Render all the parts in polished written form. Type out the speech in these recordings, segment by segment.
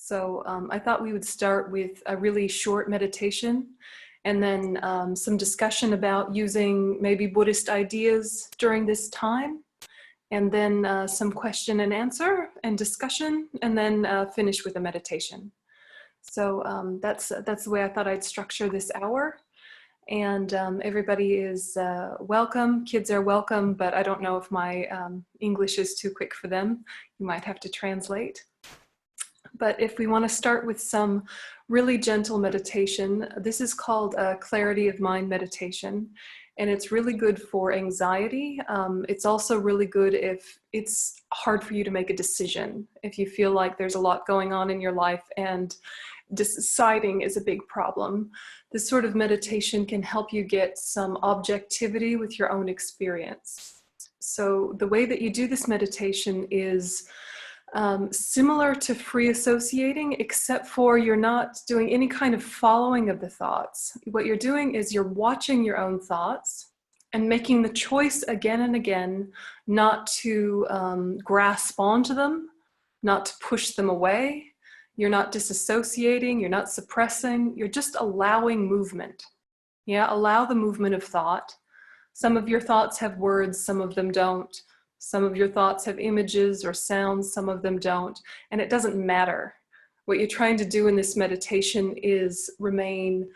So I thought we would start with a really short meditation and then some discussion about using maybe Buddhist ideas during this time, and then some question and answer and discussion, and then finish with a meditation. So that's the way I thought I'd structure this hour. And everybody is welcome. Kids are welcome, but I don't know if my English is too quick for them. You might have to translate. But if we want to start with some really gentle meditation, this is called a clarity of mind meditation. And it's really good for anxiety. It's also really good if it's hard for you to make a decision. If you feel like there's a lot going on in your life and deciding is a big problem. This sort of meditation can help you get some objectivity with your own experience. So the way that you do this meditation is similar to free associating, except for you're not doing any kind of following of the thoughts. What you're doing is you're watching your own thoughts and making the choice again and again not to grasp onto them, not to push them away. You're not disassociating, you're not suppressing, you're just allowing movement. Yeah, allow the movement of thought. Some of your thoughts have words, some of them don't. Some of your thoughts have images or sounds, some of them don't. And it doesn't matter. What you're trying to do in this meditation is remain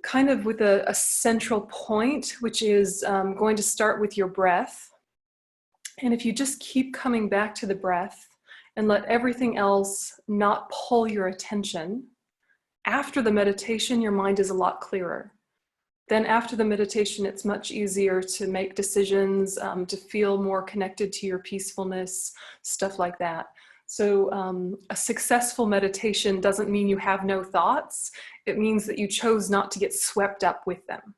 kind of with a central point, which is going to start with your breath. And if you just keep coming back to the breath and let everything else not pull your attention, after the meditation, your mind is a lot clearer. Then after the meditation, it's much easier to make decisions, to feel more connected to your peacefulness, stuff like that. So a successful meditation doesn't mean you have no thoughts. It means that you chose not to get swept up with them,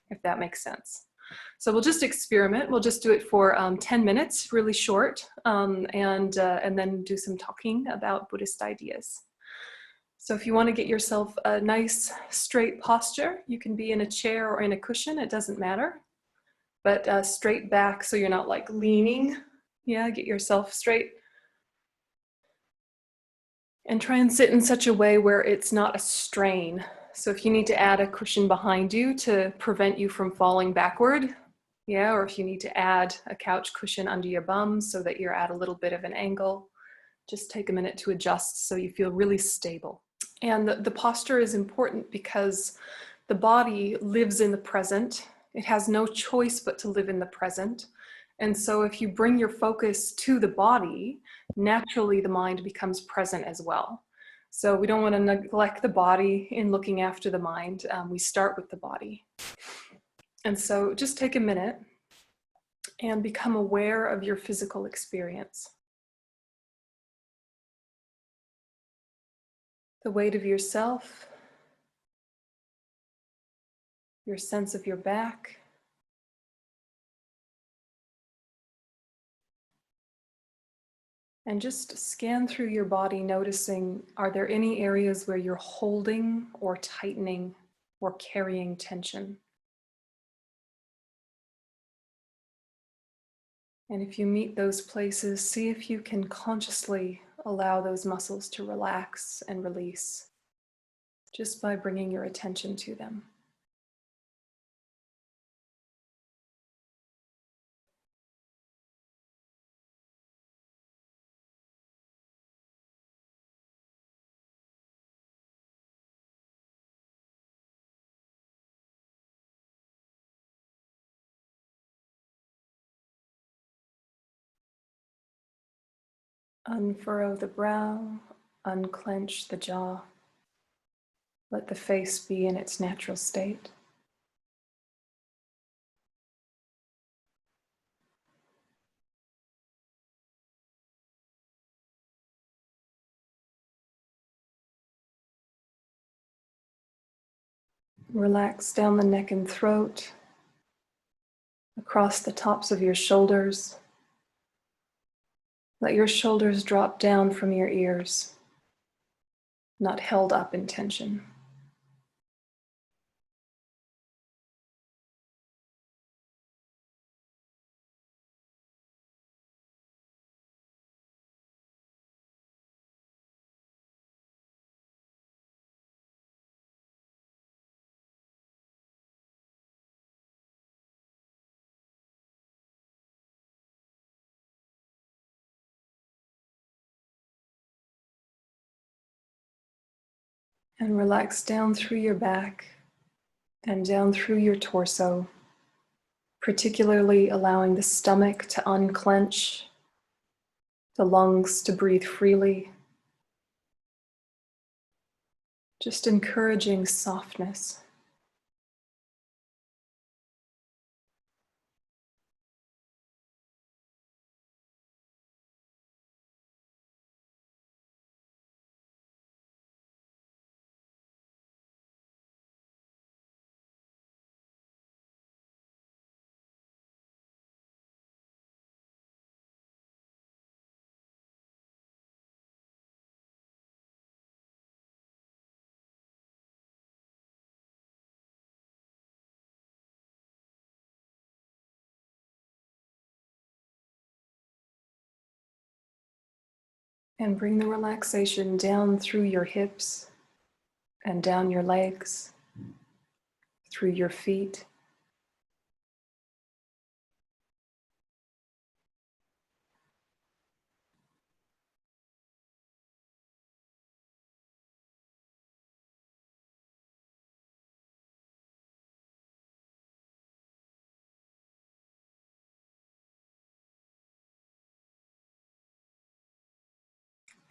if that makes sense. So we'll just experiment. We'll just do it for 10 minutes, really short, and then do some talking about Buddhist ideas. So if you want to get yourself a nice straight posture, you can be in a chair or in a cushion, it doesn't matter. But straight back so you're not like leaning. Yeah, get yourself straight. And try and sit in such a way where it's not a strain. So if you need to add a cushion behind you to prevent you from falling backward, yeah, or if you need to add a couch cushion under your bum so that you're at a little bit of an angle, just take a minute to adjust so you feel really stable. And the posture is important because the body lives in the present. It has no choice but to live in the present. And so if you bring your focus to the body, naturally the mind becomes present as well. So we don't want to neglect the body in looking after the mind. We start with the body. And so just take a minute and become aware of your physical experience. The weight of yourself, your sense of your back, and just scan through your body, noticing, are there any areas where you're holding or tightening or carrying tension? And if you meet those places, see if you can consciously allow those muscles to relax and release just by bringing your attention to them. Unfurrow the brow, unclench the jaw. Let the face be in its natural state. Relax down the neck and throat, across the tops of your shoulders. Let your shoulders drop down from your ears, not held up in tension. And relax down through your back and down through your torso, particularly allowing the stomach to unclench, the lungs to breathe freely, just encouraging softness. And bring the relaxation down through your hips and down your legs, through your feet.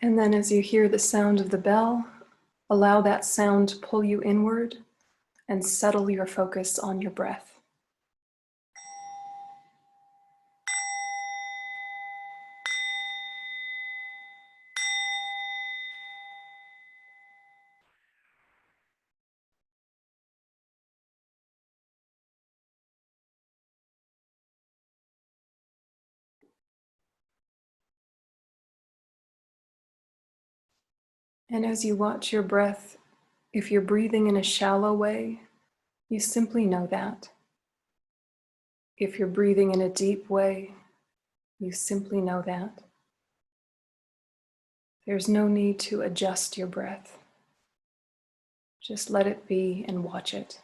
And then as you hear the sound of the bell, allow that sound to pull you inward and settle your focus on your breath. And as you watch your breath, if you're breathing in a shallow way, you simply know that. If you're breathing in a deep way, you simply know that. There's no need to adjust your breath. Just let it be and watch it.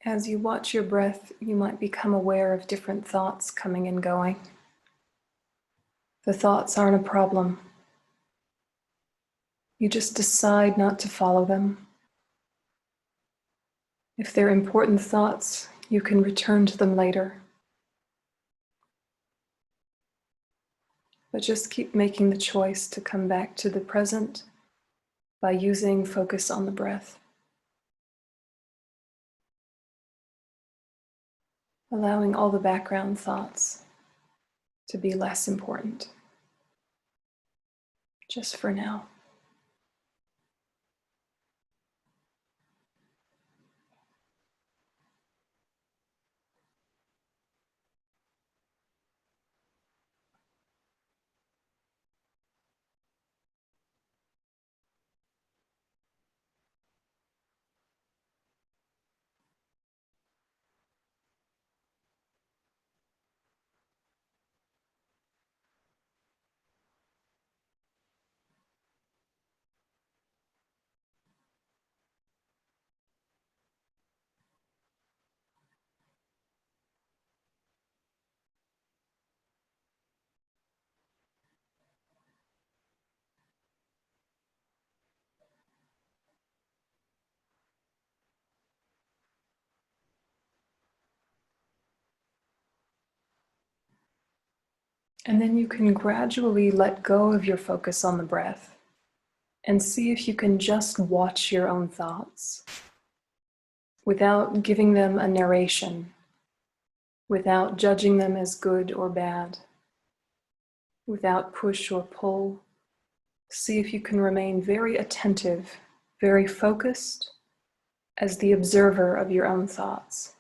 As you watch your breath, you might become aware of different thoughts coming and going. The thoughts aren't a problem. You just decide not to follow them. If they're important thoughts, you can return to them later. But just keep making the choice to come back to the present by using focus on the breath. Allowing all the background thoughts to be less important, just for now. And then you can gradually let go of your focus on the breath And see if you can just watch your own thoughts without giving them a narration, without judging them as good or bad, without push or pull. See if you can remain very attentive, very focused as the observer of your own thoughts.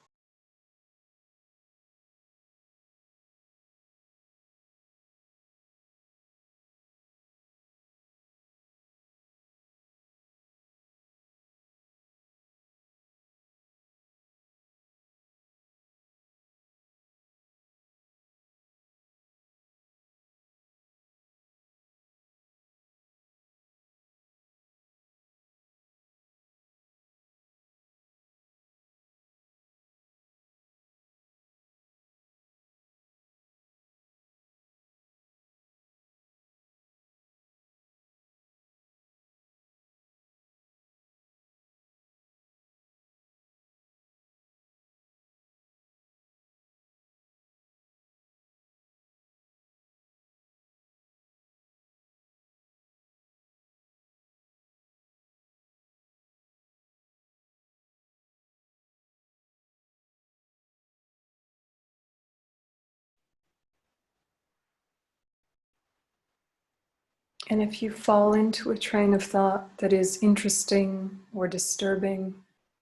And if you fall into a train of thought that is interesting or disturbing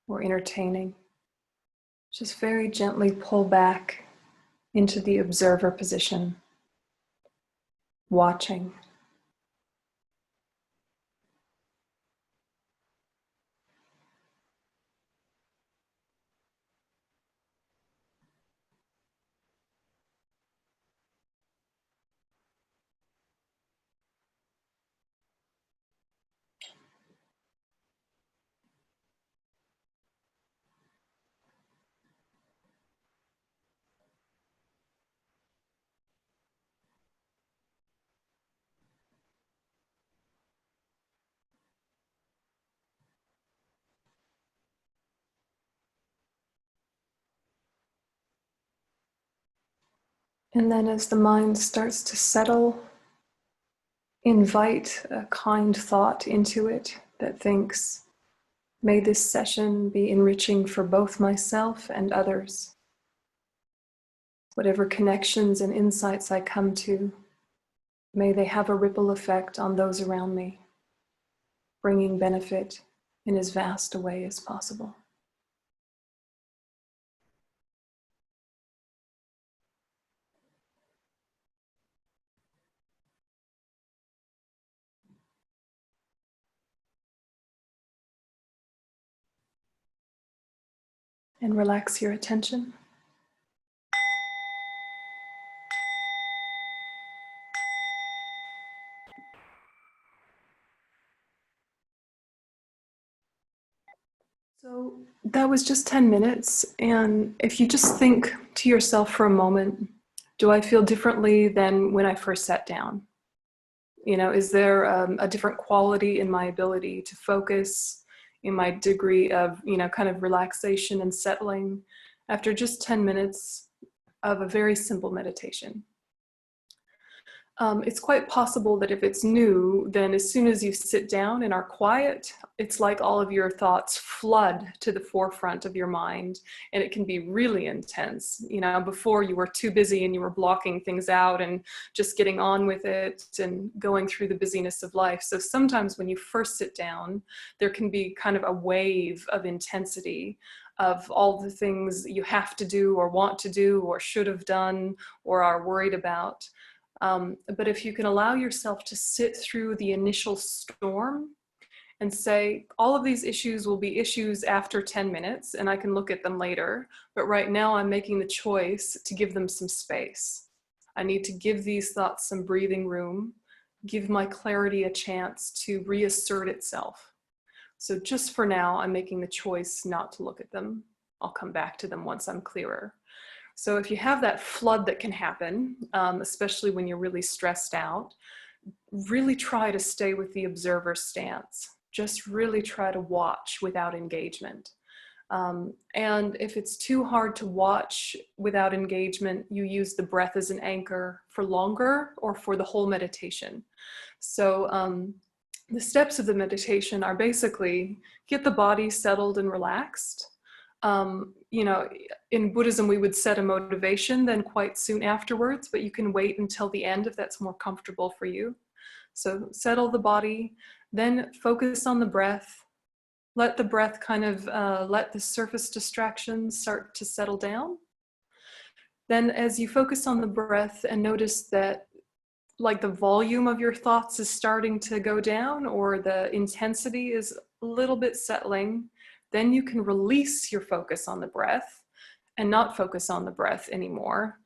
or entertaining, just very gently pull back into the observer position, watching. And then as the mind starts to settle, invite a kind thought into it that thinks, may this session be enriching for both myself and others. Whatever connections and insights I come to, may they have a ripple effect on those around me, bringing benefit in as vast a way as possible. And relax your attention. So that was just 10 minutes. And if you just think to yourself for a moment, do I feel differently than when I first sat down? You know, is there a different quality in my ability to focus, in my degree of, kind of relaxation and settling after just 10 minutes of a very simple meditation? It's quite possible that if it's new, then as soon as you sit down and are quiet, it's like all of your thoughts flood to the forefront of your mind, and it can be really intense. You know, before you were too busy and you were blocking things out and just getting on with it and going through the busyness of life. So sometimes when you first sit down, there can be kind of a wave of intensity of all the things you have to do or want to do or should have done or are worried about. But if you can allow yourself to sit through the initial storm and say, all of these issues will be issues after 10 minutes and I can look at them later, but right now I'm making the choice to give them some space. I need to give these thoughts some breathing room, give my clarity a chance to reassert itself. So just for now, I'm making the choice not to look at them. I'll come back to them once I'm clearer. So if you have that flood that can happen, especially when you're really stressed out, really try to stay with the observer stance. Just really try to watch without engagement. And if it's too hard to watch without engagement, you use the breath as an anchor for longer or for the whole meditation. So The steps of the meditation are basically get the body settled and relaxed. You know, in Buddhism, we would set a motivation then quite soon afterwards, but you can wait until the end if that's more comfortable for you. So settle the body, then focus on the breath. Let the breath kind of, let the surface distractions start to settle down. Then as you focus on the breath and notice that like the volume of your thoughts is starting to go down or the intensity is a little bit settling, then you can release your focus on the breath and not focus on the breath anymore.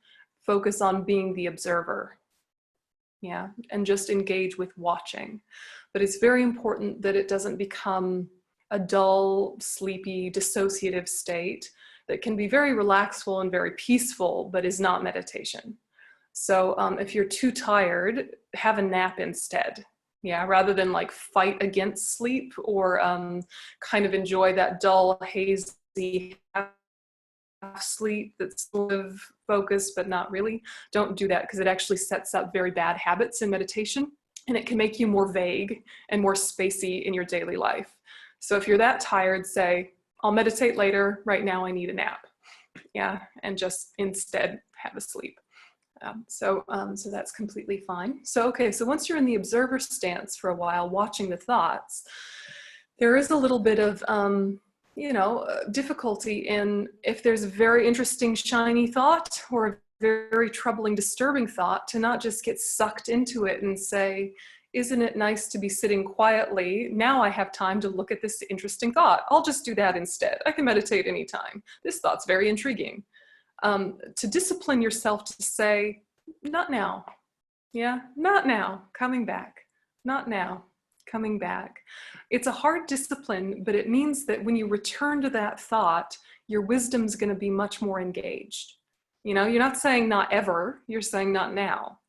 Focus on being the observer. Yeah, and just engage with watching. But it's very important that it doesn't become a dull, sleepy, dissociative state that can be very relaxful and very peaceful, but is not meditation. So if you're too tired, have a nap instead. Yeah, rather than like fight against sleep or kind of enjoy that dull, hazy sleep that's sort of focused but not really. Don't do that because it actually sets up very bad habits in meditation and it can make you more vague and more spacey in your daily life. So if you're that tired, say, I'll meditate later, right now I need a nap. Yeah, and just instead have a sleep. So that's completely fine. So, okay, so once you're in the observer stance for a while, watching the thoughts, there is a little bit of, difficulty in if there's a very interesting, shiny thought or a very troubling, disturbing thought, to not just get sucked into it and say, isn't it nice to be sitting quietly? Now I have time to look at this interesting thought. I'll just do that instead. I can meditate anytime. This thought's very intriguing. To discipline yourself to say, not now. Yeah, not now, coming back. Not now, coming back. It's a hard discipline, but it means that when you return to that thought, your wisdom's going to be much more engaged. You know, you're not saying not ever, you're saying not now.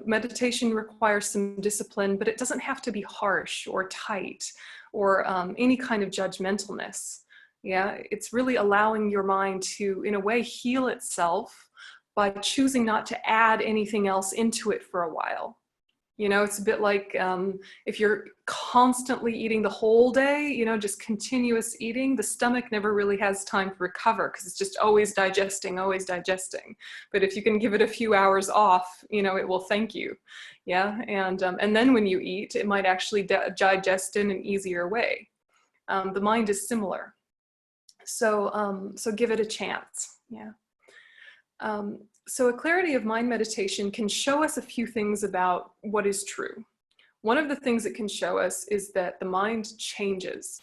Meditation requires some discipline, but it doesn't have to be harsh or tight or any kind of judgmentalness. Yeah, it's really allowing your mind to, in a way, heal itself by choosing not to add anything else into it for a while. You know, it's a bit like if you're constantly eating the whole day, you know, just continuous eating, the stomach never really has time to recover because it's just always digesting, always digesting. But if you can give it a few hours off, you know, it will thank you. Yeah, and then when you eat, it might actually digest in an easier way. The mind is similar. So give it a chance. Yeah. So a clarity of mind meditation can show us a few things about what is true. One of the things it can show us is that the mind changes.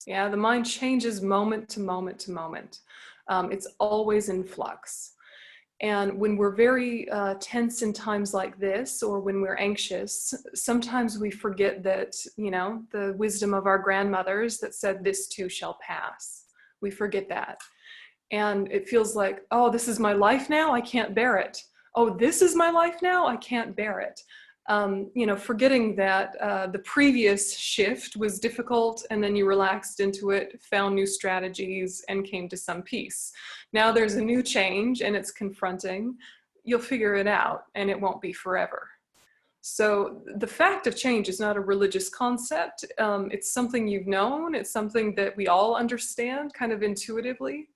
Yeah, the mind changes moment to moment to moment. It's always in flux. And when we're very tense in times like this, or when we're anxious, sometimes we forget that, you know, the wisdom of our grandmothers that said, this too shall pass. We forget that. And it feels like, oh, this is my life now, I can't bear it. Oh, this is my life now, I can't bear it. You know, forgetting that the previous shift was difficult and then you relaxed into it, found new strategies and came to some peace. Now there's a new change and it's confronting. You'll figure it out and it won't be forever. So the fact of change is not a religious concept. It's something you've known. It's something that we all understand kind of intuitively.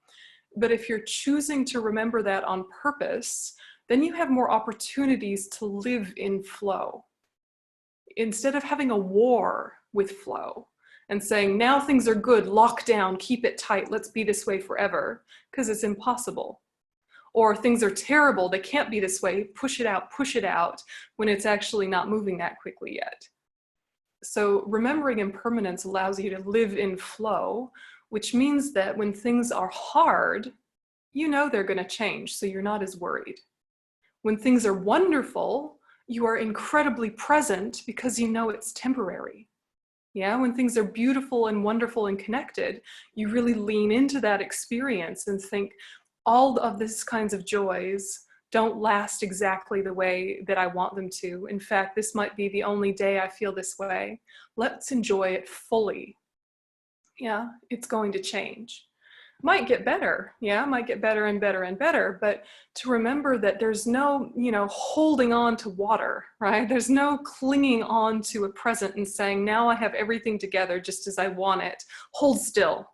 But if you're choosing to remember that on purpose, then you have more opportunities to live in flow. Instead of having a war with flow and saying, now things are good, lock down, keep it tight, let's be this way forever, because it's impossible. Or things are terrible, they can't be this way, push it out, when it's actually not moving that quickly yet. So remembering impermanence allows you to live in flow, which means that when things are hard, you know they're going to change, so you're not as worried. When things are wonderful, you are incredibly present because you know it's temporary. Yeah, when things are beautiful and wonderful and connected, you really lean into that experience and think, all of these kinds of joys don't last exactly the way that I want them to. In fact, this might be the only day I feel this way. Let's enjoy it fully. Yeah, it's going to change. might get better. Yeah, might get better and better and better. But to remember that there's no, holding on to water, right? There's no clinging on to a present and saying, now I have everything together just as I want it. Hold still.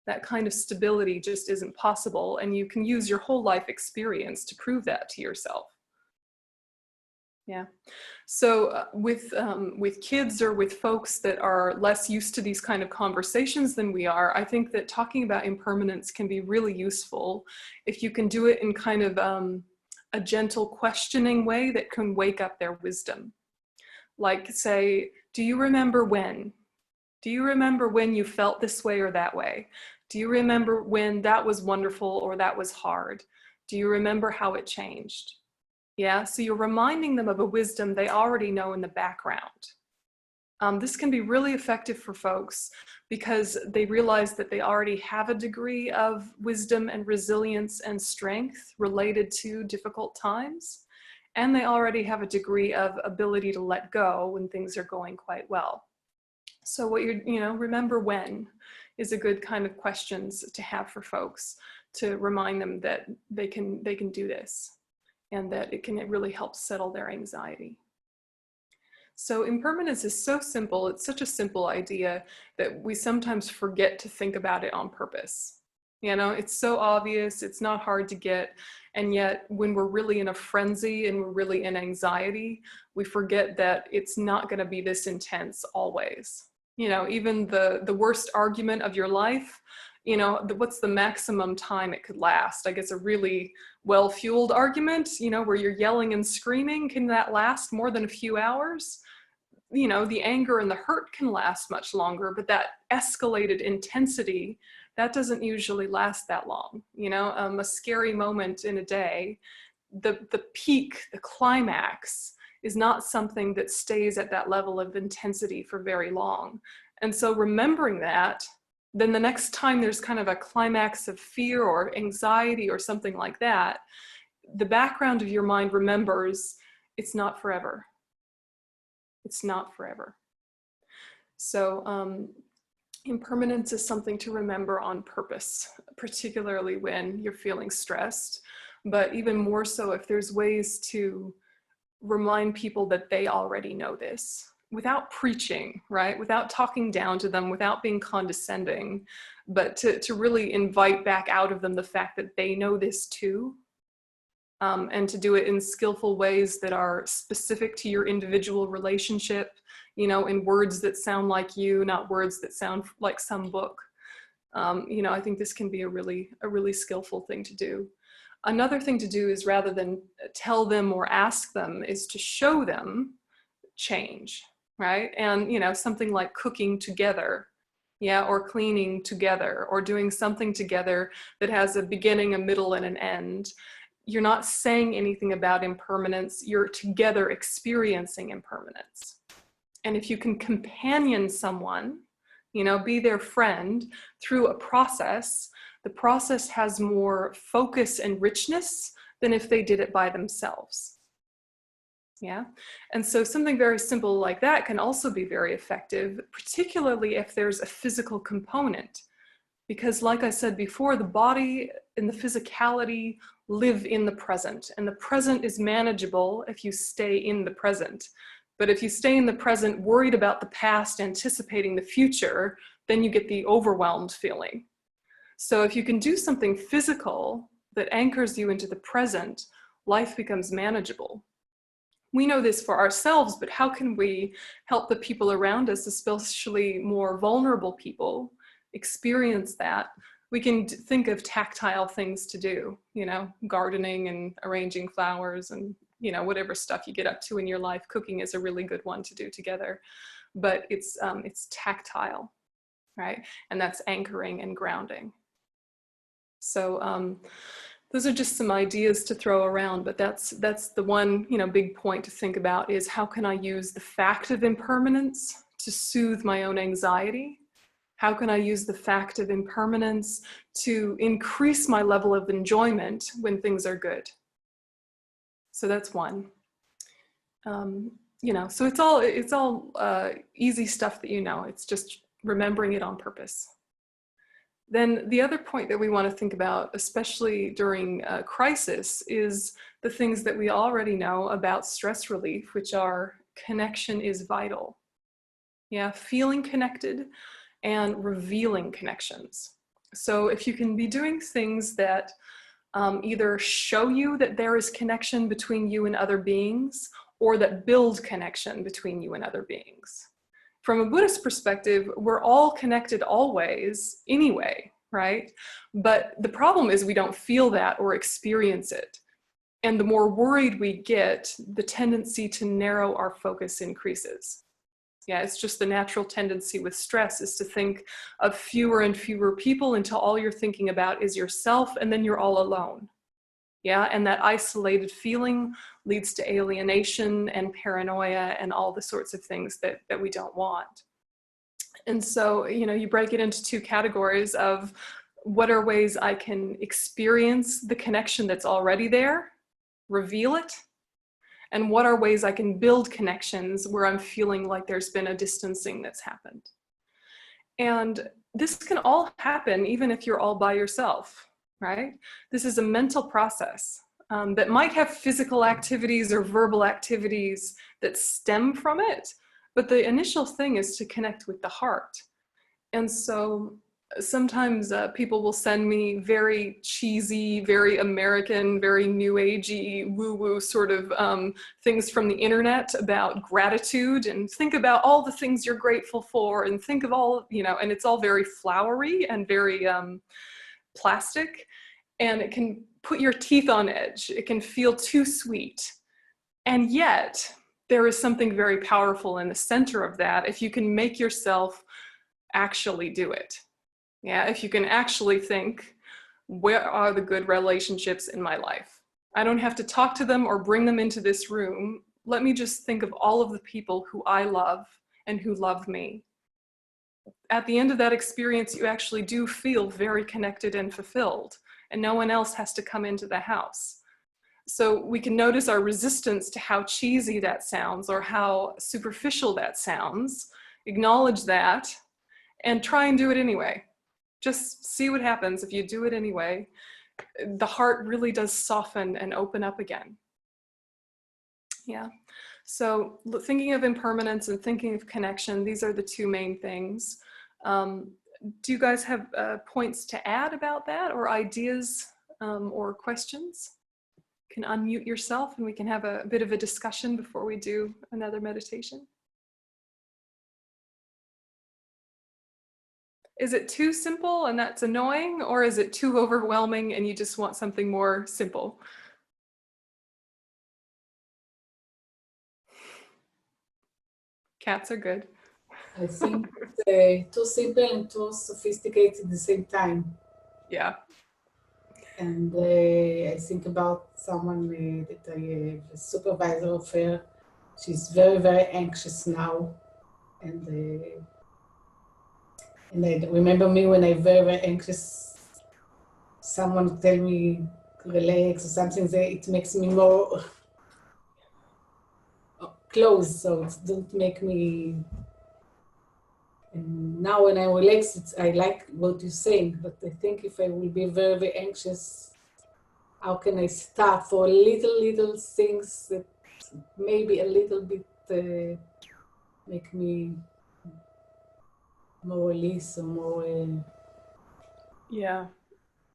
That kind of stability just isn't possible. And you can use your whole life experience to prove that to yourself. Yeah. So with kids or with folks that are less used to these kind of conversations than we are, I think that talking about impermanence can be really useful if you can do it in kind of a gentle questioning way that can wake up their wisdom. Like say, do you remember when? Do you remember when you felt this way or that way? Do you remember when that was wonderful or that was hard? Do you remember how it changed? Yeah, so you're reminding them of a wisdom they already know in the background. This can be really effective for folks because they realize that they already have a degree of wisdom and resilience and strength related to difficult times. And they already have a degree of ability to let go when things are going quite well. So what remember when is a good kind of questions to have for folks to remind them that they can do this. And that it really help settle their anxiety. So impermanence is so simple, it's such a simple idea that we sometimes forget to think about it on purpose. It's so obvious, it's not hard to get, and yet when we're really in a frenzy and we're really in anxiety, we forget that it's not gonna be this intense always. Even the worst argument of your life, what's the maximum time it could last? I guess a really well-fueled argument, where you're yelling and screaming, can that last more than a few hours? The anger and the hurt can last much longer, but that escalated intensity, that doesn't usually last that long. A scary moment in a day, the peak, the climax, is not something that stays at that level of intensity for very long. And so remembering that, then the next time there's kind of a climax of fear or anxiety or something like that, the background of your mind remembers it's not forever. It's not forever. So impermanence is something to remember on purpose, particularly when you're feeling stressed, but even more so if there's ways to remind people that they already know this without preaching, right? Without talking down to them, without being condescending, but to really invite back out of them the fact that they know this too. And to do it in skillful ways that are specific to your individual relationship, in words that sound like you, not words that sound like some book. I think this can be a really skillful thing to do. Another thing to do is rather than tell them or ask them is to show them change, right? And, something like cooking together, yeah, or cleaning together, or doing something together that has a beginning, a middle, and an end. You're not saying anything about impermanence, you're together experiencing impermanence. And if you can companion someone, be their friend through a process, the process has more focus and richness than if they did it by themselves. Yeah. And so something very simple like that can also be very effective, particularly if there's a physical component. Because like I said before, the body and the physicality live in the present, and the present is manageable if you stay in the present. But if you stay in the present, worried about the past, anticipating the future, then you get the overwhelmed feeling. So if you can do something physical that anchors you into the present, life becomes manageable. We know this for ourselves, but how can we help the people around us, especially more vulnerable people, experience that? We can think of tactile things to do, gardening and arranging flowers and, whatever stuff you get up to in your life. Cooking is a really good one to do together, but it's tactile, right? And that's anchoring and grounding. So those are just some ideas to throw around, but that's the one, big point to think about is how can I use the fact of impermanence to soothe my own anxiety? How can I use the fact of impermanence to increase my level of enjoyment when things are good? So that's one. So it's all easy stuff that it's just remembering it on purpose. Then the other point that we want to think about, especially during a crisis, is the things that we already know about stress relief, which are connection is vital. Yeah, feeling connected and revealing connections. So if you can be doing things that either show you that there is connection between you and other beings, or that build connection between you and other beings. From a Buddhist perspective, we're all connected always anyway, right? But the problem is we don't feel that or experience it. And the more worried we get, the tendency to narrow our focus increases. Yeah, it's just the natural tendency with stress is to think of fewer and fewer people until all you're thinking about is yourself, and then you're all alone. Yeah, and that isolated feeling leads to alienation and paranoia and all the sorts of things that we don't want. And so, you know, you break it into two categories of what are ways I can experience the connection that's already there, reveal it, and what are ways I can build connections where I'm feeling like there's been a distancing that's happened. And this can all happen even if you're all by yourself, right? This is a mental process that might have physical activities or verbal activities that stem from it, but the initial thing is to connect with the heart. And so sometimes people will send me very cheesy, very American, very new agey, woo-woo sort of things from the internet about gratitude, and think about all the things you're grateful for, and think of all, you know, and it's all very flowery and very plastic, and it can put your teeth on edge. It can feel too sweet. And yet there is something very powerful in the center of that if you can make yourself actually do it. Yeah, if you can actually think, where are the good relationships in my life? I don't have to talk to them or bring them into this room. Let me just think of all of the people who I love and who love me. At the end of that experience, you actually do feel very connected and fulfilled, and no one else has to come into the house. So we can notice our resistance to how cheesy that sounds or how superficial that sounds, acknowledge that, and try and do it anyway. Just see what happens if you do it anyway. The heart really does soften and open up again. Yeah. So thinking of impermanence and thinking of connection, these are the two main things. Do you guys have points to add about that, or ideas or questions? You can unmute yourself and we can have a bit of a discussion before we do another meditation. Is it too simple and that's annoying, or is it too overwhelming and you just want something more simple? Cats are good. I think it's too simple and too sophisticated at the same time. Yeah. And I think about someone that I have a supervisor of her. She's very, very anxious now. And I remember me when I'm very, very anxious, someone tell me relax or something, it makes me more close, so it don't make me. And now when I relax, I like what you're saying, but I think if I will be very, very anxious, how can I start for little things that maybe a little bit make me more release or more... Yeah.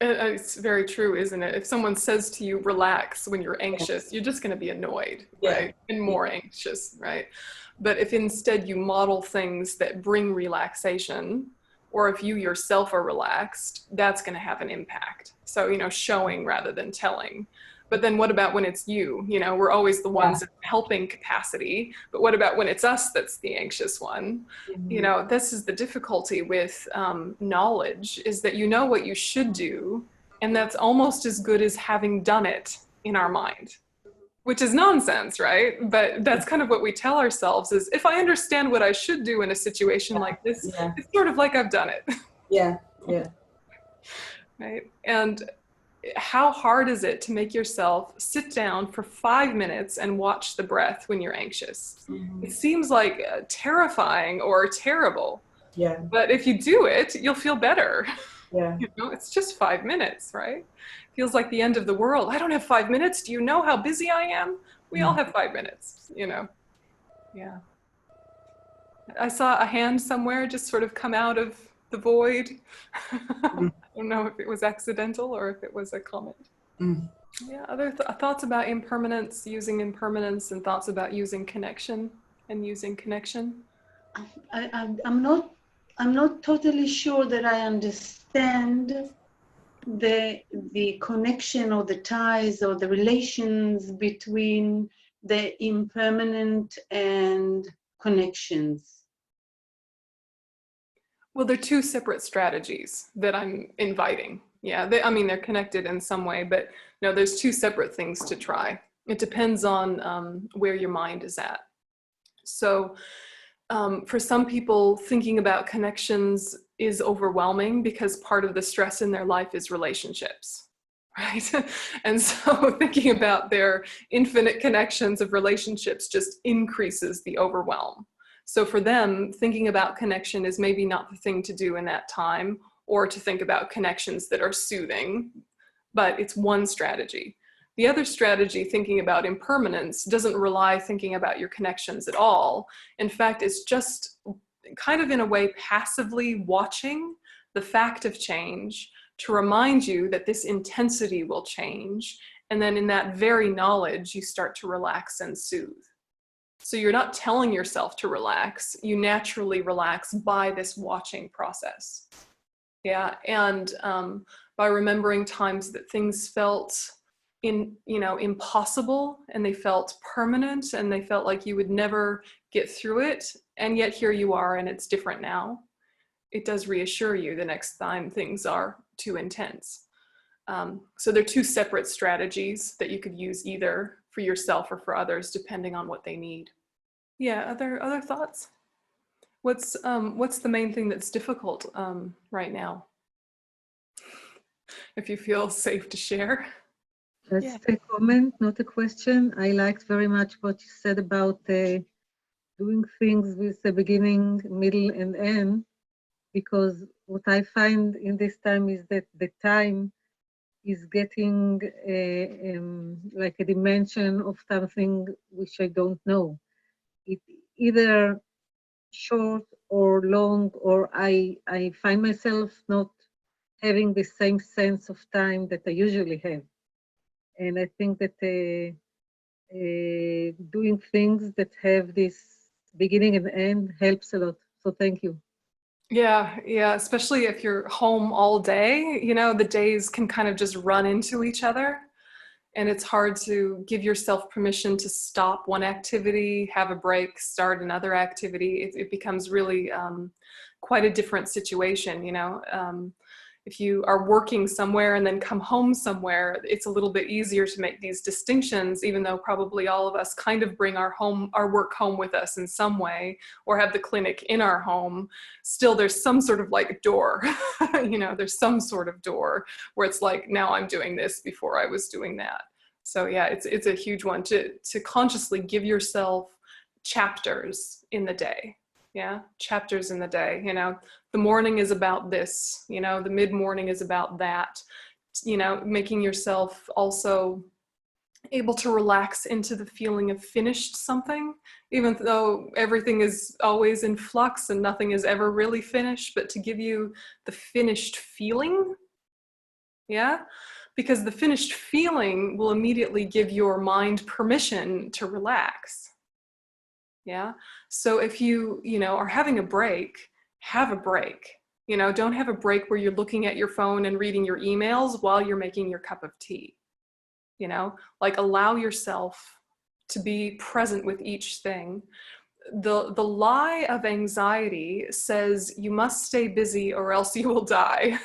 It's very true, isn't it? If someone says to you, relax when you're anxious, you're just going to be annoyed, right? And more anxious, right? But if instead you model things that bring relaxation, or if you yourself are relaxed, that's going to have an impact. So, you know, showing rather than telling. But then what about when it's you? You know, we're always the ones in helping capacity, but what about when it's us that's the anxious one? You know, this is the difficulty with knowledge, is that you know what you should do, and that's almost as good as having done it in our mind, which is nonsense, right? But that's kind of what we tell ourselves is, if I understand what I should do in a situation like this, it's sort of like I've done it. Yeah. Right? And how hard is it to make yourself sit down for 5 minutes and watch the breath when you're anxious? It seems like terrifying or terrible. Yeah. But if you do it, you'll feel better. Yeah. You know, it's just 5 minutes, right? Feels like the end of the world. I don't have 5 minutes. Do you know how busy I am? We all have 5 minutes, you know? Yeah. I saw a hand somewhere just sort of come out of the void. I don't know if it was accidental or if it was a comment. Mm. Yeah, other thoughts about impermanence, using impermanence, and thoughts about using connection and using connection. I'm not totally sure that I understand the connection or the ties or the relations between the impermanent and connections. Well, they're two separate strategies that I'm inviting. Yeah, I mean, they're connected in some way, but no, there's two separate things to try. It depends on where your mind is at. So for some people, thinking about connections is overwhelming because part of the stress in their life is relationships, right? And so thinking about their infinite connections of relationships just increases the overwhelm. So for them, thinking about connection is maybe not the thing to do in that time, or to think about connections that are soothing, but it's one strategy. The other strategy, thinking about impermanence, doesn't rely thinking about your connections at all. In fact, it's just kind of in a way passively watching the fact of change to remind you that this intensity will change. And then in that very knowledge, you start to relax and soothe. So you're not telling yourself to relax, you naturally relax by this watching process. Yeah, and by remembering times that things felt impossible, and they felt permanent, and they felt like you would never get through it, and yet here you are and it's different now. It does reassure you the next time things are too intense. So they're two separate strategies that you could use either for yourself or for others, depending on what they need. Yeah, other thoughts? What's the main thing that's difficult right now? If you feel safe to share. Just a comment, not a question. I liked very much what you said about doing things with the beginning, middle, and end, because what I find in this time is that the time is getting like a dimension of something which I don't know. It either short or long, or I find myself not having the same sense of time that I usually have. And I think that doing things that have this beginning and end helps a lot. So thank you. Yeah, especially if you're home all day, the days can kind of just run into each other. And it's hard to give yourself permission to stop one activity, have a break, start another activity. It becomes really quite a different situation, if you are working somewhere and then come home somewhere, it's a little bit easier to make these distinctions, even though probably all of us kind of bring our work home with us in some way, or have the clinic in our home. Still, there's some sort of like door, there's some sort of door where it's like, now I'm doing this before I was doing that. So yeah, it's a huge one to consciously give yourself chapters in the day. Yeah, chapters in the day, the morning is about this, the mid-morning is about that, making yourself also able to relax into the feeling of finished something, even though everything is always in flux and nothing is ever really finished, but to give you the finished feeling. Yeah, because the finished feeling will immediately give your mind permission to relax. Yeah. So if you are having a break, have a break. Don't have a break where you're looking at your phone and reading your emails while you're making your cup of tea. Like allow yourself to be present with each thing. The lie of anxiety says you must stay busy or else you will die.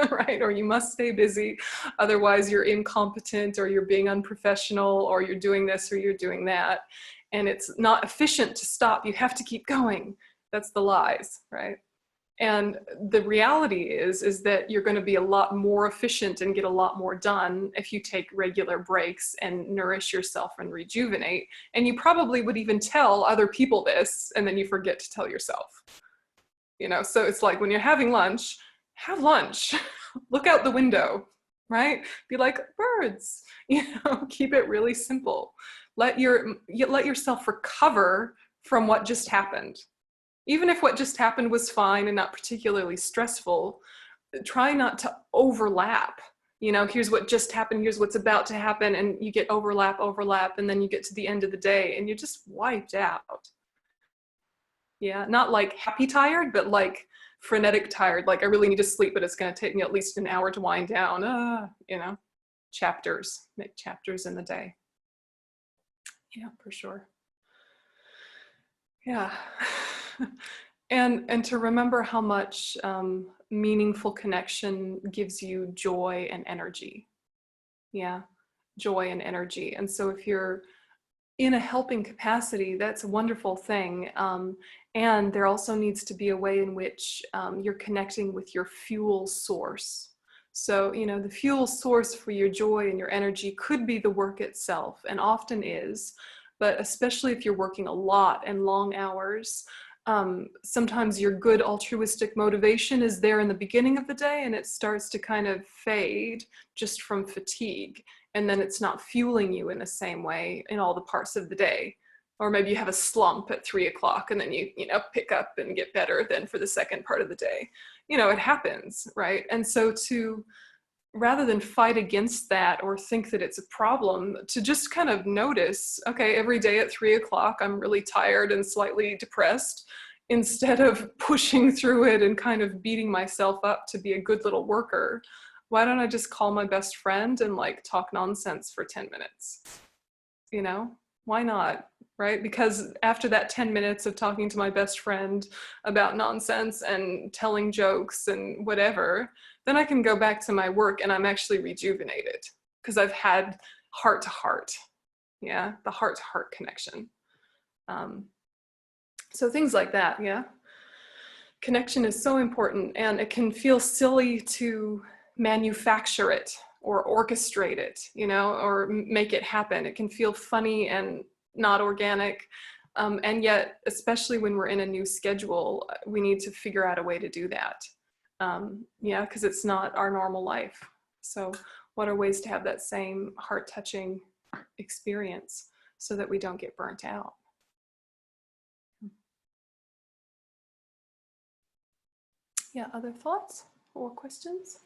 Right? Or you must stay busy, otherwise you're incompetent, or you're being unprofessional, or you're doing this or you're doing that. And it's not efficient to stop. You have to keep going. That's the lies, right? And the reality is that you're going to be a lot more efficient and get a lot more done if you take regular breaks and nourish yourself and rejuvenate. And you probably would even tell other people this, and then you forget to tell yourself. So it's like when you're having lunch, have lunch, look out the window, right? Be like birds, keep it really simple. Let yourself recover from what just happened. Even if what just happened was fine and not particularly stressful, try not to overlap. Here's what just happened, here's what's about to happen, and you get overlap, and then you get to the end of the day and you're just wiped out. Yeah, not like happy tired, but like frenetic tired, like I really need to sleep, but it's going to take me at least an hour to wind down. Chapters, make chapters in the day. Yeah, for sure. Yeah. And to remember how much meaningful connection gives you joy and energy. Yeah, joy and energy. And so if you're in a helping capacity, that's a wonderful thing. And there also needs to be a way in which you're connecting with your fuel source. So, the fuel source for your joy and your energy could be the work itself, and often is, but especially if you're working a lot and long hours, sometimes your good altruistic motivation is there in the beginning of the day and it starts to kind of fade just from fatigue. And then it's not fueling you in the same way in all the parts of the day. Or maybe you have a slump at 3 o'clock and then you pick up and get better then for the second part of the day. It happens, right? And so rather than fight against that or think that it's a problem, to just kind of notice, okay, every day at 3 o'clock, I'm really tired and slightly depressed, instead of pushing through it and kind of beating myself up to be a good little worker. Why don't I just call my best friend and like talk nonsense for 10 minutes? Why not? Right? Because after that 10 minutes of talking to my best friend about nonsense and telling jokes and whatever, then I can go back to my work and I'm actually rejuvenated because I've had heart to heart. Yeah, the heart to heart connection. So things like that, yeah. Connection is so important, and it can feel silly to manufacture it or orchestrate it, or make it happen. It can feel funny and not organic. And yet, especially when we're in a new schedule, we need to figure out a way to do that. Because it's not our normal life. So what are ways to have that same heart-touching experience so that we don't get burnt out? Yeah, other thoughts or questions?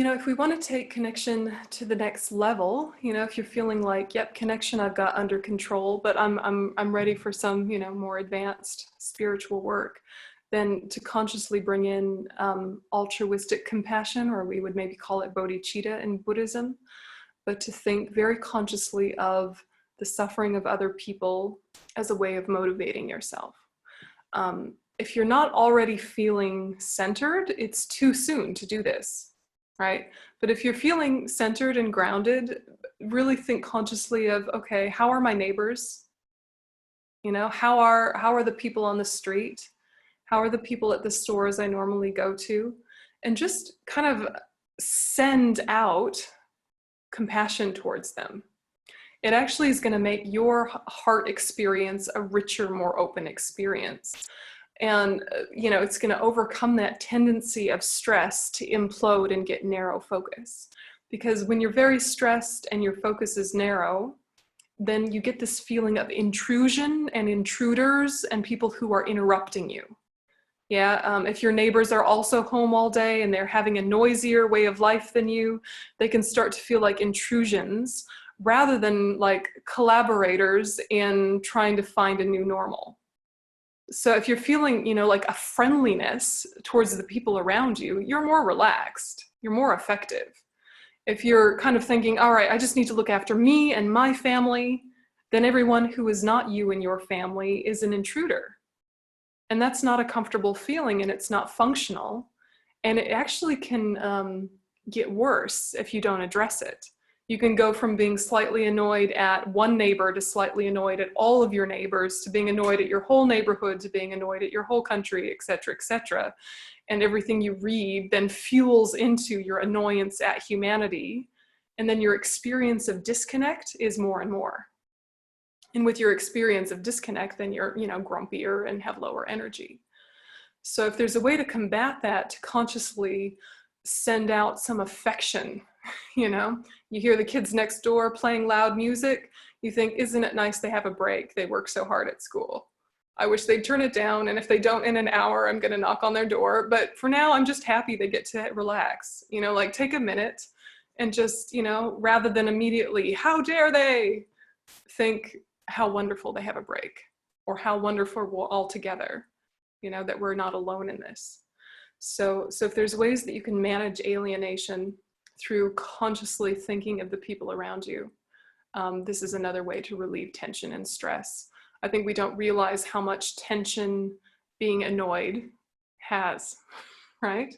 If we want to take connection to the next level, if you're feeling like, yep, connection I've got under control, but I'm ready for some, more advanced spiritual work, then to consciously bring in altruistic compassion, or we would maybe call it bodhicitta in Buddhism, but to think very consciously of the suffering of other people as a way of motivating yourself. If you're not already feeling centered, it's too soon to do this, right? But if you're feeling centered and grounded, really think consciously of, okay, how are my neighbors? How are the people on the street? How are the people at the stores I normally go to? And just kind of send out compassion towards them. It actually is going to make your heart experience a richer, more open experience. And, it's going to overcome that tendency of stress to implode and get narrow focus. Because when you're very stressed and your focus is narrow, then you get this feeling of intrusion and intruders and people who are interrupting you. Yeah, if your neighbors are also home all day and they're having a noisier way of life than you, they can start to feel like intrusions rather than like collaborators in trying to find a new normal. So if you're feeling, like a friendliness towards the people around you, you're more relaxed, you're more effective. If you're kind of thinking, all right, I just need to look after me and my family, then everyone who is not you and your family is an intruder. And that's not a comfortable feeling, and it's not functional. And it actually can get worse if you don't address it. You can go from being slightly annoyed at one neighbor to slightly annoyed at all of your neighbors, to being annoyed at your whole neighborhood, to being annoyed at your whole country, et cetera, et cetera. And everything you read then fuels into your annoyance at humanity. And then your experience of disconnect is more and more. And with your experience of disconnect, then you're, grumpier and have lower energy. So if there's a way to combat that, to consciously send out some affection, you hear the kids next door playing loud music, you think, isn't it nice they have a break? They work so hard at school. I wish they'd turn it down, and if they don't in an hour, I'm gonna knock on their door. But for now, I'm just happy they get to relax. Like take a minute and just, rather than immediately, how dare they, think how wonderful they have a break, or how wonderful we're all together, that we're not alone in this. So if there's ways that you can manage alienation through consciously thinking of the people around you, this is another way to relieve tension and stress. I think we don't realize how much tension being annoyed has, right?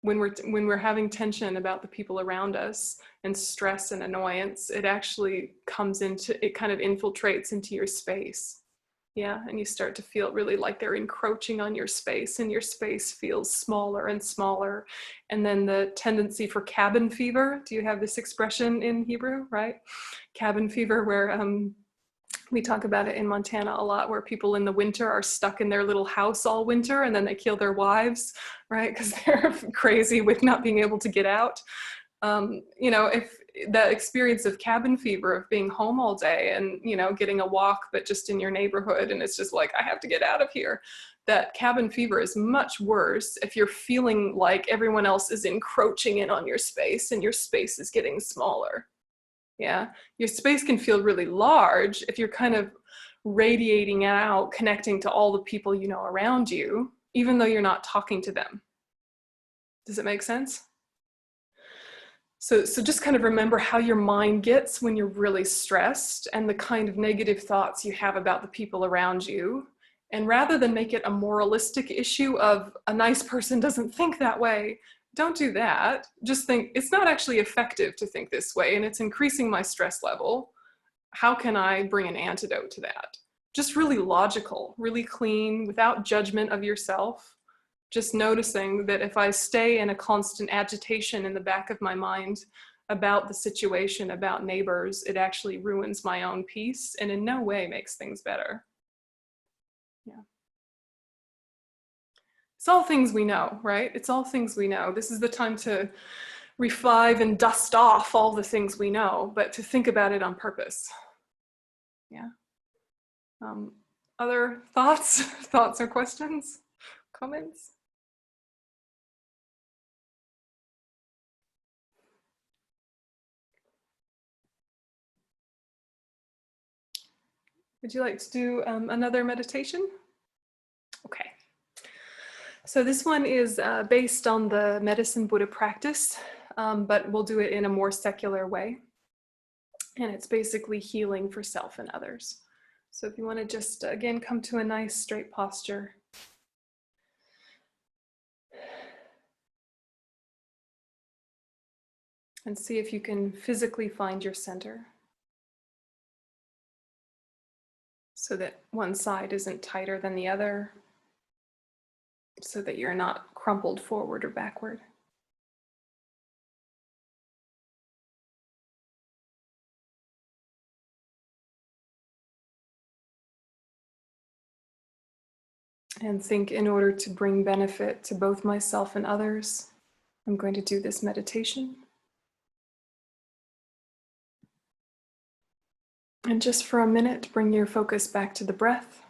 When we're having tension about the people around us and stress and annoyance, it actually it kind of infiltrates into your space. Yeah, and you start to feel really like they're encroaching on your space, and your space feels smaller and smaller. And then the tendency for cabin fever, do you have this expression in Hebrew, right? Cabin fever, where we talk about it in Montana a lot, where people in the winter are stuck in their little house all winter, and then they kill their wives, right? Because they're crazy with not being able to get out. If the experience of cabin fever, of being home all day and, getting a walk, but just in your neighborhood, and it's just like, I have to get out of here. That cabin fever is much worse if you're feeling like everyone else is encroaching in on your space and your space is getting smaller. Yeah, your space can feel really large if you're kind of radiating out, connecting to all the people around you, even though you're not talking to them. Does it make sense? So just kind of remember how your mind gets when you're really stressed, and the kind of negative thoughts you have about the people around you. And rather than make it a moralistic issue of a nice person doesn't think that way, don't do that. Just think, it's not actually effective to think this way, and it's increasing my stress level. How can I bring an antidote to that? Just really logical, really clean, without judgment of yourself. Just noticing that if I stay in a constant agitation in the back of my mind about the situation, about neighbors, it actually ruins my own peace and in no way makes things better. Yeah. It's all things we know, right? It's all things we know. This is the time to revive and dust off all the things we know, but to think about it on purpose. Yeah. Other thoughts? Thoughts or questions? Comments? Would you like to do another meditation? Okay. So this one is based on the medicine Buddha practice, but we'll do it in a more secular way. And it's basically healing for self and others. So if you want to just, again, come to a nice straight posture. And see if you can physically find your center, so that one side isn't tighter than the other, so that you're not crumpled forward or backward. And think, in order to bring benefit to both myself and others, I'm going to do this meditation. And just for a minute, bring your focus back to the breath.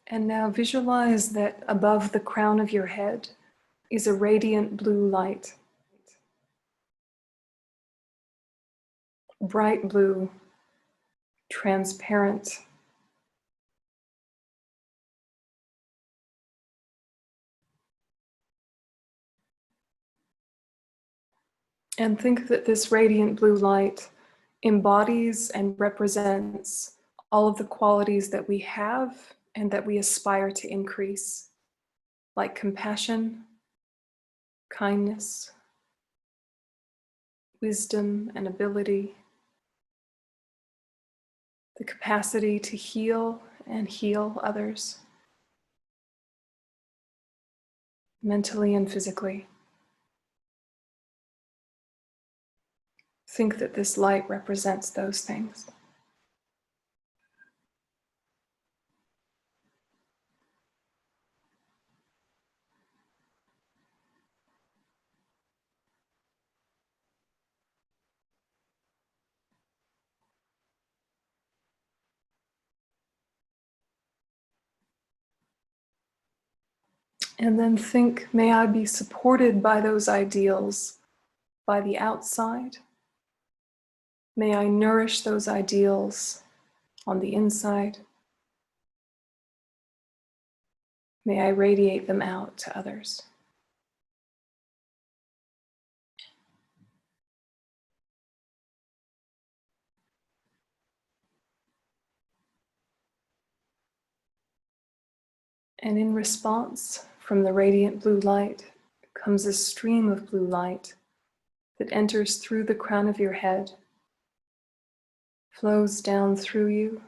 And now visualize that above the crown of your head is a radiant blue light. Bright blue, transparent. And think that this radiant blue light embodies and represents all of the qualities that we have and that we aspire to increase, like compassion, kindness, wisdom and ability, the capacity to heal and heal others, mentally and physically. Think that this light represents those things. And then think, may I be supported by those ideals by the outside? May I nourish those ideals on the inside? May I radiate them out to others? And in response, from the radiant blue light comes a stream of blue light that enters through the crown of your head, flows down through you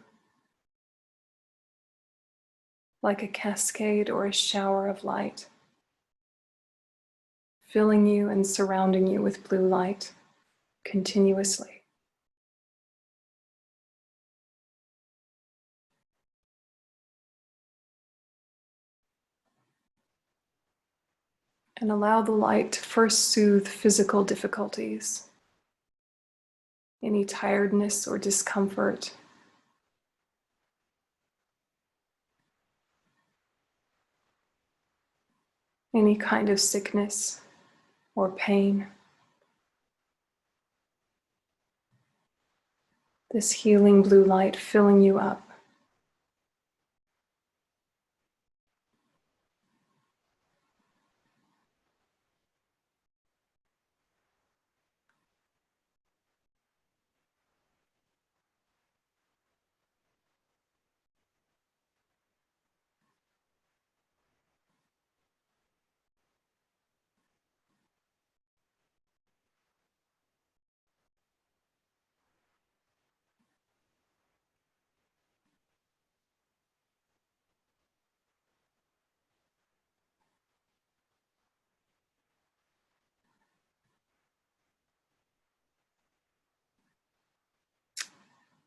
like a cascade or a shower of light, filling you and surrounding you with blue light continuously. And allow the light to first soothe physical difficulties, any tiredness or discomfort, any kind of sickness or pain. This healing blue light filling you up.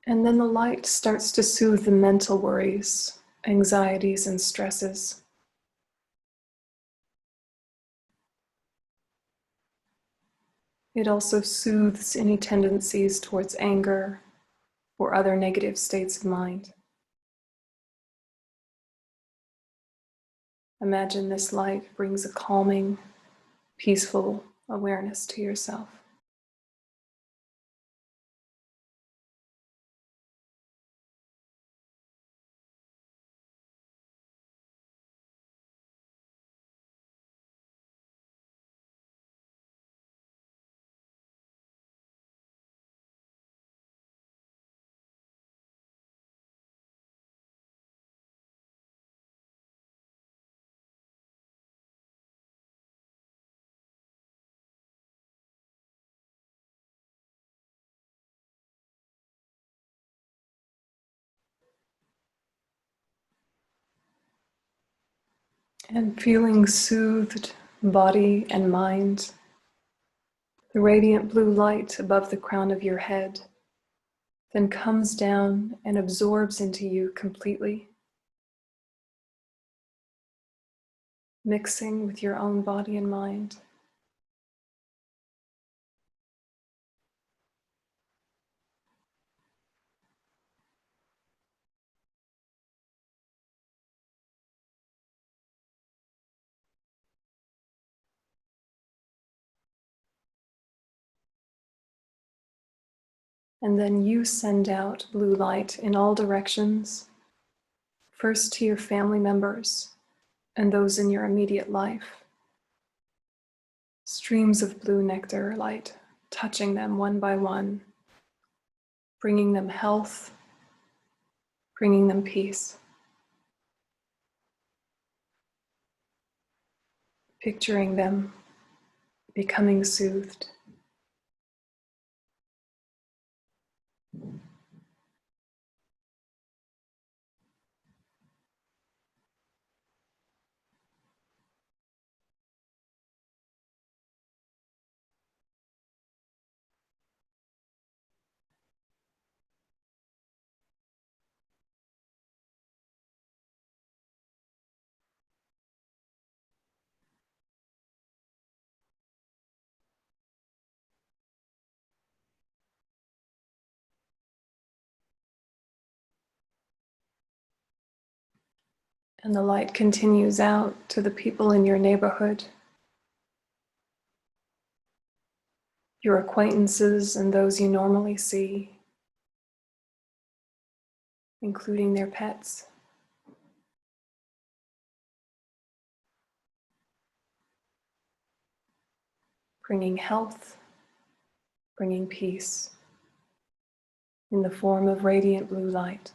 And then the light starts to soothe the mental worries, anxieties, and stresses. It also soothes any tendencies towards anger or other negative states of mind. Imagine this light brings a calming, peaceful awareness to yourself. And feeling soothed body and mind, the radiant blue light above the crown of your head then comes down and absorbs into you completely, mixing with your own body and mind. And then you send out blue light in all directions, first to your family members and those in your immediate life. Streams of blue nectar light touching them one by one, bringing them health, bringing them peace. Picturing them becoming soothed. And the light continues out to the people in your neighborhood, your acquaintances and those you normally see, including their pets. Bringing health, bringing peace in the form of radiant blue light.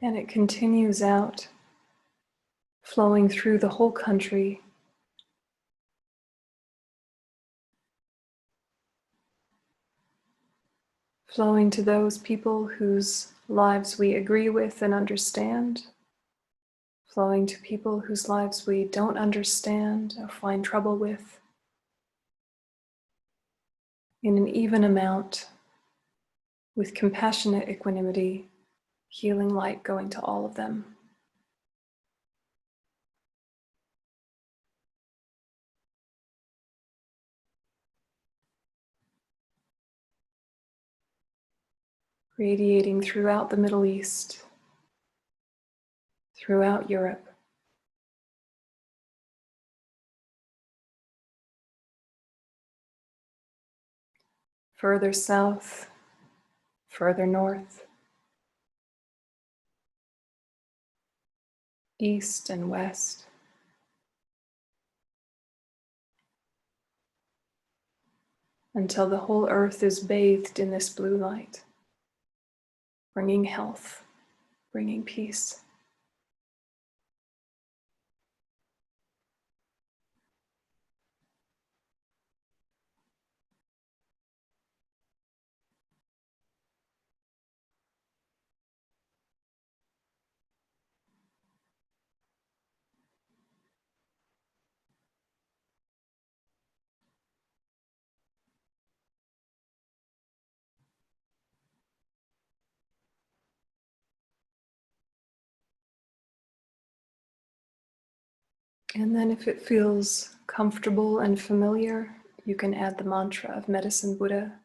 And it continues out, flowing through the whole country, flowing to those people whose lives we agree with and understand, flowing to people whose lives we don't understand or find trouble with, in an even amount, with compassionate equanimity, healing light going to all of them. Radiating throughout the Middle East, throughout Europe, further south, further north, east and west, until the whole earth is bathed in this blue light, bringing health, bringing peace. And then if it feels comfortable and familiar, you can add the mantra of Medicine Buddha.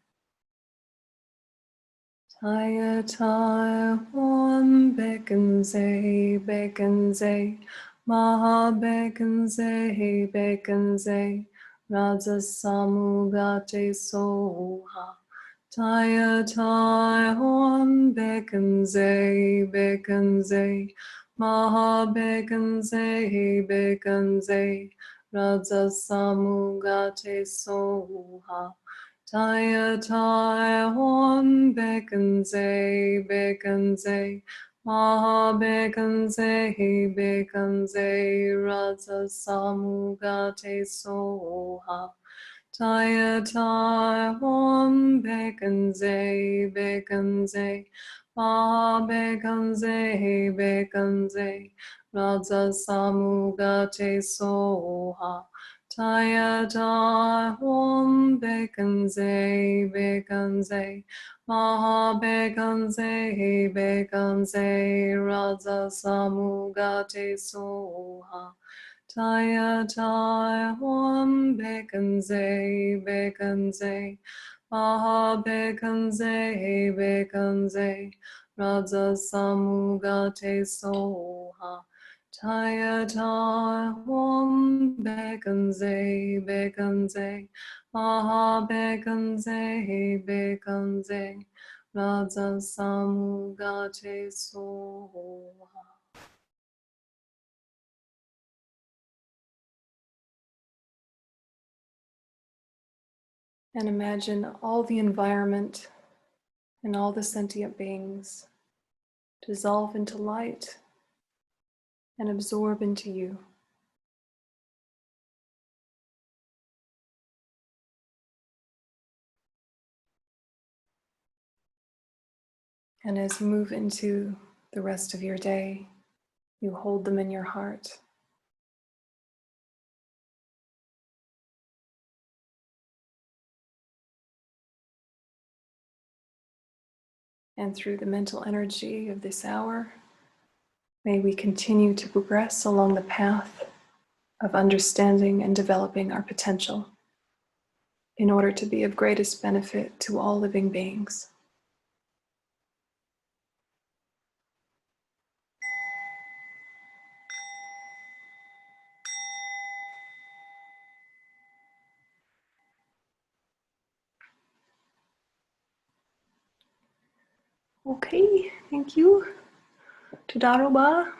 Taya tai hom bekenze bekenze maha bekenze raja samugate soha. Taya tai hom bekenze maha bekenze raja samugate soha. Taya tai hom bekenze maha bekenze raja samugate soha. Taya tai hom bekenze maha bekenze raja samugate soha. Taya tai hom bekenze maha bekenze raja samugate soha. Taya taya wam bekanze bekanze maha bekanze bekanze raja samugate soha. Taya taya wam bekanze bekanze maha bekanze bekanze raja samugate soha. And imagine all the environment and all the sentient beings dissolve into light and absorb into you. And as you move into the rest of your day, you hold them in your heart. And through the mental energy of this hour, may we continue to progress along the path of understanding and developing our potential in order to be of greatest benefit to all living beings. Okay, thank you. Todaroba.